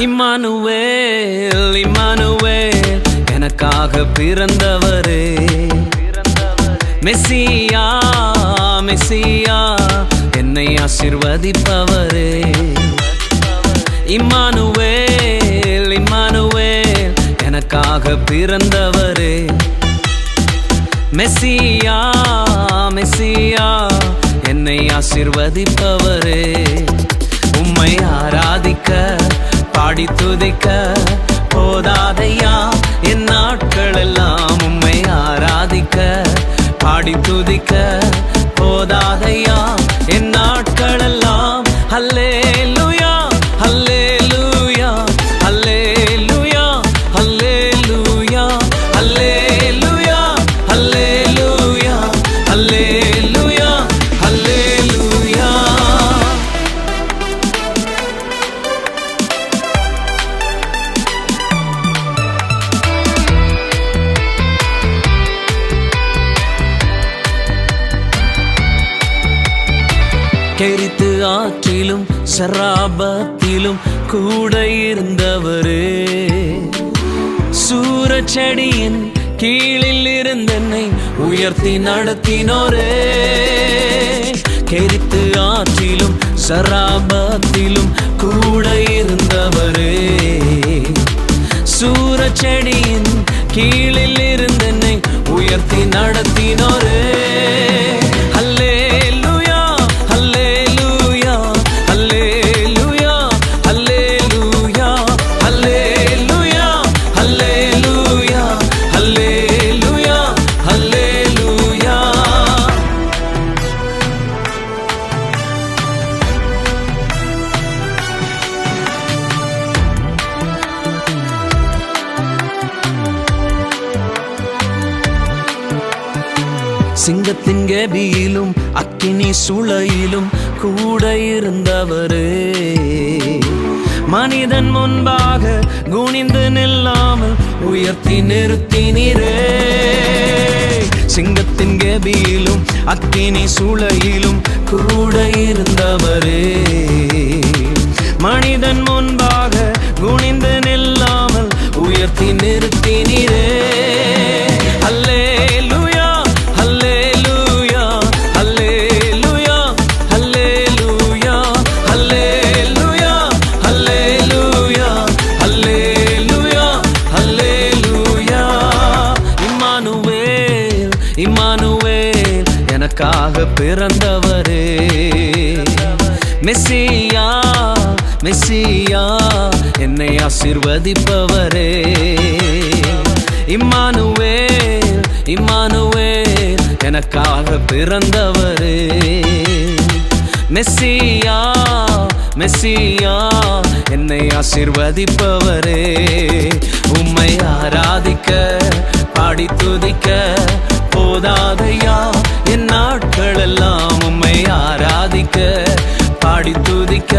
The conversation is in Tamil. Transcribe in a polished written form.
இம்மானுவேல் இம்மானுவேல் எனக்காக பிறந்தவரே, மெசியா மெசியா என்னை ஆசீர்வதிப்பவரே. இம்மானுவேல் இம்மானுவேல் எனக்காக பிறந்தவரே, மெசியா மெசியா என்னை ஆசீர்வதிப்பவரே. உம்மை ஆராதிக்க பாடி துதிக்க போதாதையா என் நாட்கள் எல்லாம். உம்மை ஆராதிக்க பாடி துதிக்க போதாதையா என் நாட்கள் எல்லாம். அல்லேலூயா அல்லேலூயா அல்லேலூயா அல்லேலூயா அல்லேலூயா அல்லேலூயா அல்லேலூயா அல்லேலூயா. கெரித்து ஆற்றிலும் சராபத்திலும் கூட இருந்தவரே, சூரச்செடியின் கீழில் இருந்தென்னை உயர்த்தி நடத்தினோரே. கெரித்து ஆற்றிலும் சராபத்திலும் கூட இருந்தவரே, சூரச்செடியின் கீழில் இருந்தென்னை உயர்த்தி நடத்தினோரே. சிங்கத்தின் கெபியிலும் அக்கினி சுளையிலும் கூட இருந்தவரே, மனிதன் முன்பாக குனிந்து நில்லாமல் உயர்த்தி நிறுத்தினீரே. சிங்கத்தின் கெபியிலும் அக்கினி சுளையிலும் கூட இருந்தவரே, மனிதன் முன்பாக குனிந்து நில்லாமல் உயர்த்தி நிறுத்தினீரே. அல்லேலூயா அல்லேலூயா அல்லேலூயா அல்லேலூயா அல்லேலூயா அல்லேலூயா அல்லேலூயா அல்லேலூயா. இம்மானுவேல் இம்மானுவேல் எனக்காக பிறந்தவரே, மெசியா மெசியா என்னை ஆசீர்வதிப்பவரே. இம்மானுவேல் இம்மானுவேல் எனக்காக பிறந்தவரே, மெசியா மெசியா என்னை ஆசீர்வதிப்பவரே. உம்மை ஆராதிக்க பாடி துதிக்க போதாதையா என் நாட்கள் எல்லாம். உம்மை ஆராதிக்க பாடி துதிக்க